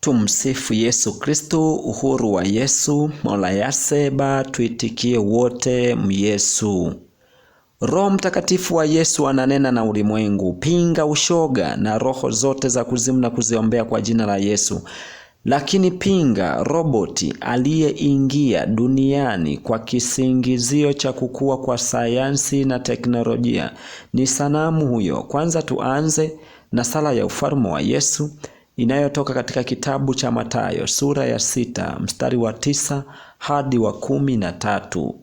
Tumsifu Yesu Kristo. Uhuru wa Yesu. Mola yaseba tuitikie wote myesu. Roho Mtakatifu wa Yesu ananena na ulimwengu. Pinga ushoga na roho zote za kuzimu na kuziombea kwa jina la Yesu. Lakini pinga roboti aliyeingia duniani kwa kisingizio cha kukua kwa sayansi na teknolojia. Ni sanamu huyo. Kwanza tuanze na sala ya ufalme wa Yesu inayotoka katika kitabu cha Mathayo sura ya 6 mstari wa 9 hadi wa 13.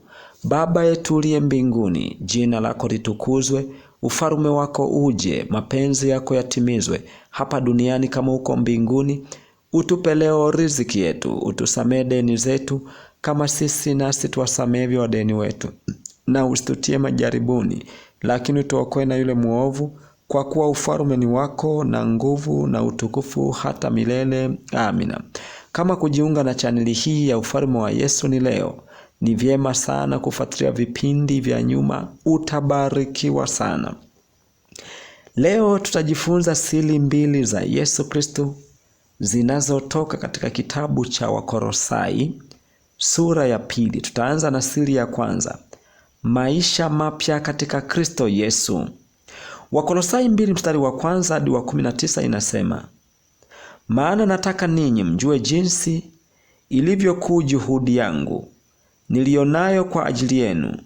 Baba yetu uliye mbinguni, jina lako litukuzwe, ufalme wako uje, mapenzi yako yatimizwe hapa duniani kama huko mbinguni. Utupe leo riziki yetu, utusamee deni zetu kama sisi nasi tuwasamehevyo wadeni wetu, na usitutie majaribuni, lakini utuokoe na yule muovu, kwa kuwa ufalme ni wako na nguvu na utukufu hata milele. Amina. Kama kujiunga na chaneli hii ya ufalme wa Yesu ni leo, ni vyema sana kufuatilia vipindi vya nyuma, utabarikiwa sana. Leo tutajifunza siri 2 za Yesu Kristo zinazotoka katika kitabu cha Wakolosai sura ya 2. Tutaanza na siri ya kwanza, maisha mapya katika Kristo Yesu. Wakolosai 2 mstari wa 1 hadi wa 19 inasema, maana nataka ninyi mjue jinsi ilivyokuwa juhudi yangu nilionayo kwa ajili yenu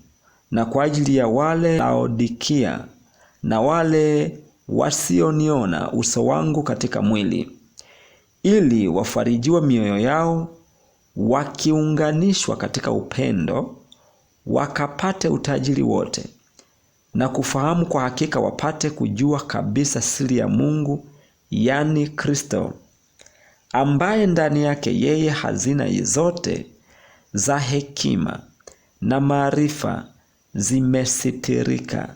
na kwa ajili ya wale Laodikia na wale wasioniona uso wangu katika mwili, ili wafarijiwe mioyo yao, wakiunganishwa katika upendo, wakapate utajiri wote na kufahamu kwa hakika, wapate kujua kabisa siri ya Mungu, yani Kristo, ambaye ndani yake yeye hazina zote za hekima na maarifa zimesitirika.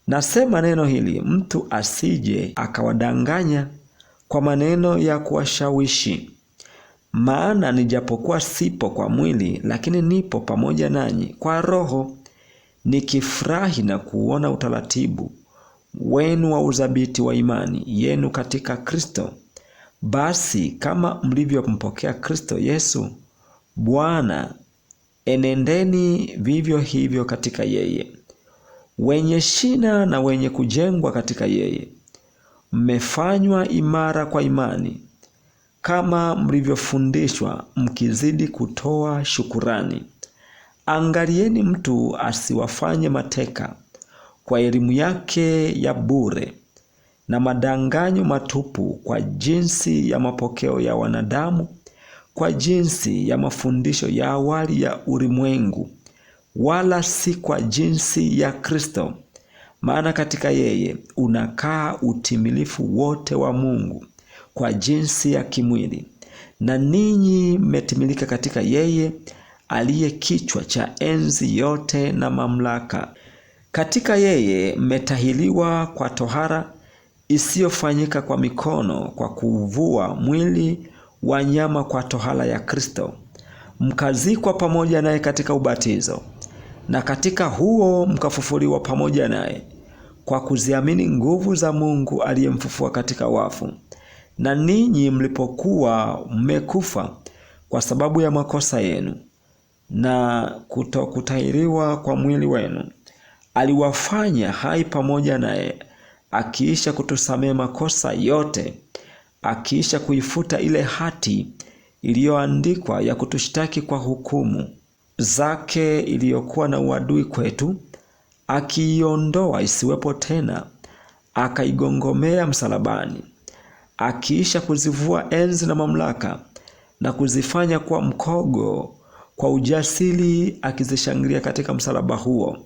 Nasema neno hili mtu asije akawadanganya kwa maneno ya kuwashawishi. Maana nijapokuwa sipo kwa mwili, lakini nipo pamoja nanyi kwa roho, nikifurahi na kuona utaratibu wenu wa udhabiti wa imani yenu katika Kristo. Basi kama mlivyompokea Kristo Yesu Bwana, enendeni vivyo hivyo katika yeye, wenye shina na wenye kujengwa katika yeye, mmefanywa imara kwa imani, kama mlivyofundishwa, mkizidi kutoa shukurani. Angalieni mtu asiwafanye mateka kwa elimu yake ya bure na madanganyo matupu, kwa jinsi ya mapokeo ya wanadamu, kwa jinsi ya mafundisho ya awali ya ulimwengu, wala si kwa jinsi ya Kristo. Maana katika yeye unakaa utimilifu wote wa Mungu kwa jinsi ya kimwili, na ninyi mmetimilika katika yeye aliye kichwa cha enzi yote na mamlaka. Katika yeye mmetahiriwa kwa tohara isiyofanyika kwa mikono, kwa kuvua mwili wa nyama kwa tohara ya Kristo, mkazikwa pamoja naye katika ubatizo, na katika huo mkafufuliwa pamoja naye kwa kuziamini nguvu za Mungu aliyemfufua katika wafu. Na ninyi mlipokuwa mmekufa kwa sababu ya makosa yenu na kutokutahiriwa kwa mwili wenu, aliwafanya hai pamoja naye, akiisha kutusamehe makosa yote, akiisha kuifuta ile hati iliyoandikwa ya kutushtaki kwa hukumu zake, iliyokuwa na uadui kwetu, akiiondoa isiwepo tena, akaigongomea msalabani. Akiisha kuzivua enzi na mamlaka na kuzifanya kuwa mkogo, kwa ujasiri akizishangilia katika msalaba huo.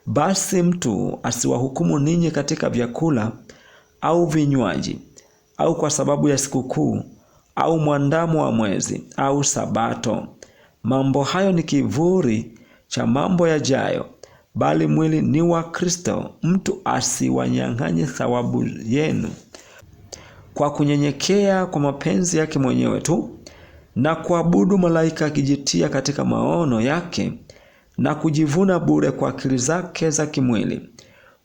Basi mtu asiwahukumu ninyi katika vyakula au vinywaji, au kwa sababu ya sikukuu au mwandamo wa mwezi au Sabato. Mambo hayo ni kivuli cha mambo yajayo, bali mwili ni wa Kristo. Mtu asiwanyang'anye thawabu yenu kwa kunyenyekea kwa mapenzi yake mwenyewe tu, na kuabudu malaika, akijitia katika maono yake na kujivuna bure kwa akili zake za kimwili,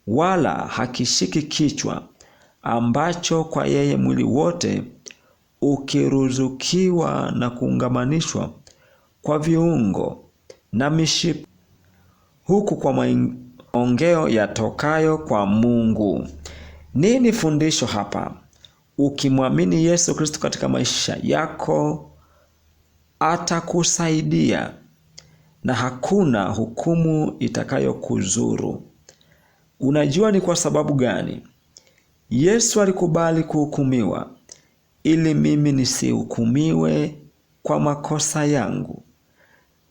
wala hakishiki kichwa, ambacho kwa yeye mwili wote ukiruzukiwa na kuungamanishwa kwa viungo na mishipa, huku kwa maongeo yatokayo kwa Mungu. Nini fundisho hapa? Ukimwamini Yesu Kristo katika maisha yako, atakusaidia na hakuna hukumu itakayokuzuru. Unajua ni kwa sababu gani? Yesu alikubali kuhukumiwa ili mimi nisihukumiwe kwa makosa yangu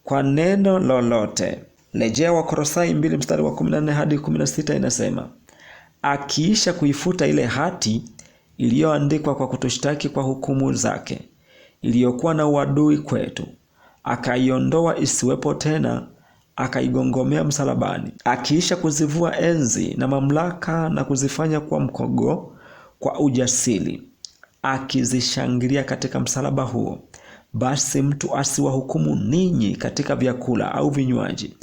kwa neno lolote. Rejea Wakolosai 2 mstari wa 14 hadi 16 inasema, akiisha kuifuta ile hati iliyoandikwa kwa kutushtaki kwa hukumu zake, iliyokuwa na uadui kwetu, akaiondoa isiwepo tena, akaigongomea msalabani. Akiisha kuzivua enzi na mamlaka na kuzifanya kwa mkogo kwa ujasiri, akizishangilia katika msalaba huo, basi mtu asiwahukumu ninyi katika vyakula au vinywaji,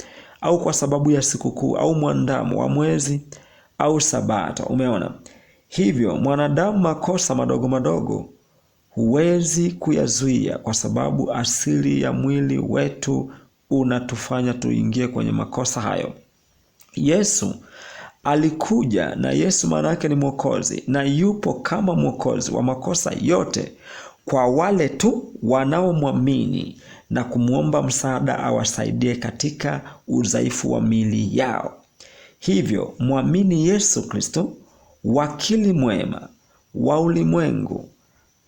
au kwa sababu ya sikukuu au mwandamo wa mwezi au Sabato. Umeona? Hivyo mwanadamu makosa madogo madogo huwezi kuyazuia, kwa sababu asili ya mwili wetu unatufanya tuingie kwenye makosa hayo. Yesu alikuja, na Yesu maana yake ni Mwokozi, na yupo kama Mwokozi wa makosa yote kwa wale tu wanaomwamini na kumwomba msaada awasaidie katika udhaifu wa miili yao. Hivyo mwamini Yesu Kristo, wakili mwema wa ulimwengu,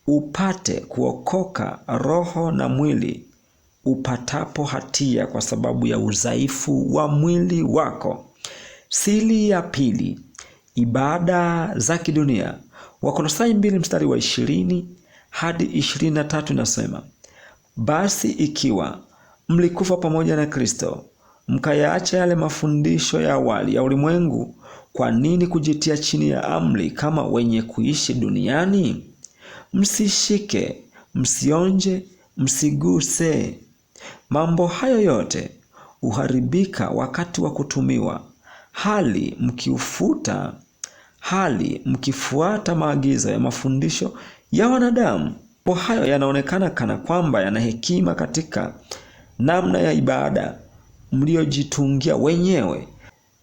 upate kuokoka roho na mwili upatapo hatia kwa sababu ya udhaifu wa mwili wako. Siri ya pili, ibada za kidunia. Wakolosai 2 mstari wa 20 hadi 23 nasema, basi ikiwa mlikufa pamoja na Kristo, mkayaacha yale mafundisho ya awali ya ulimwengu, kwa nini kujitia chini ya amri kama wenye kuishi duniani? Msishike, msionje, msiguse. Mambo hayo yote uharibika wakati wa kutumiwa, hali mkifuata maagizo ya mafundisho ya wanadamu. Mambo hayo yanaonekana kana kwamba yana hekima katika namna ya ibada mliojitungia wenyewe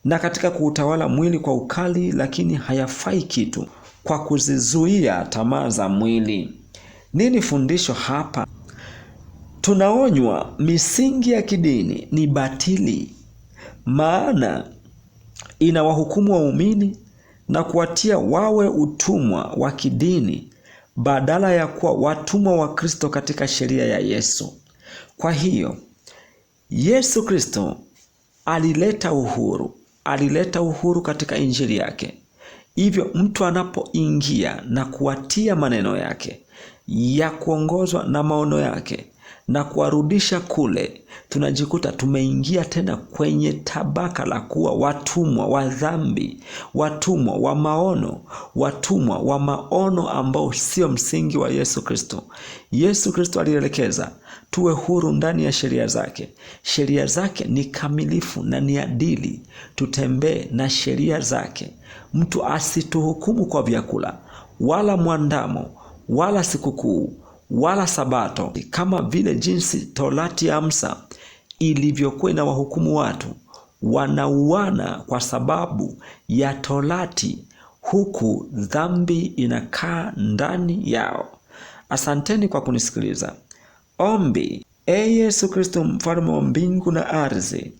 na katika kuutawala mwili kwa ukali, lakini hayafai kitu kwa kuzizuia tamaa za mwili. Nini fundisho hapa? Tunaonywa misingi ya kidini ni batili, maana inawahukumu waumini na kuwatia wawe utumwa wa kidini badala ya kuwa watumwa wa Kristo katika sheria ya Yesu. Kwa hiyo Yesu Kristo alileta uhuru katika injili yake. Hivyo mtu anapoingia na kuwatia maneno yake ya kuongozwa na maono yake na kuwarudisha kule, tunajikuta tumeingia tena kwenye tabaka la kuwa watumwa wa dhambi, watumwa wa maono ambao sio msingi wa Yesu Kristo. Yesu Kristo alielekeza tuwe huru ndani ya sheria zake. Sheria zake ni kamilifu na ni adili, tutembee na sheria zake. Mtu asituhukumu kwa vyakula, wala mwandamo, wala sikukuu, wala Sabato, kama vile jinsi Torati ya Musa ilivyokuwa na wahukumu watu. Wanauana kwa sababu ya Torati, huku dhambi inakaa ndani yao. Asanteni kwa kunisikiliza. Ombi: Yesu Kristo, mfalme wa mbingu na ardhi,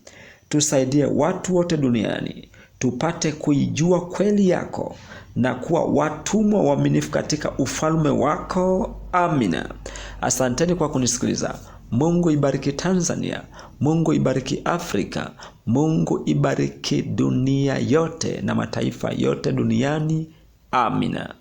tusaidie watu wote duniani tupate kuijua kweli yako na kuwa watumwa waaminifu katika ufalme wako. Amina. Asanteni kwa kunisikiliza. Mungu ibariki Tanzania, Mungu ibariki Afrika, Mungu ibariki dunia yote na mataifa yote duniani. Amina.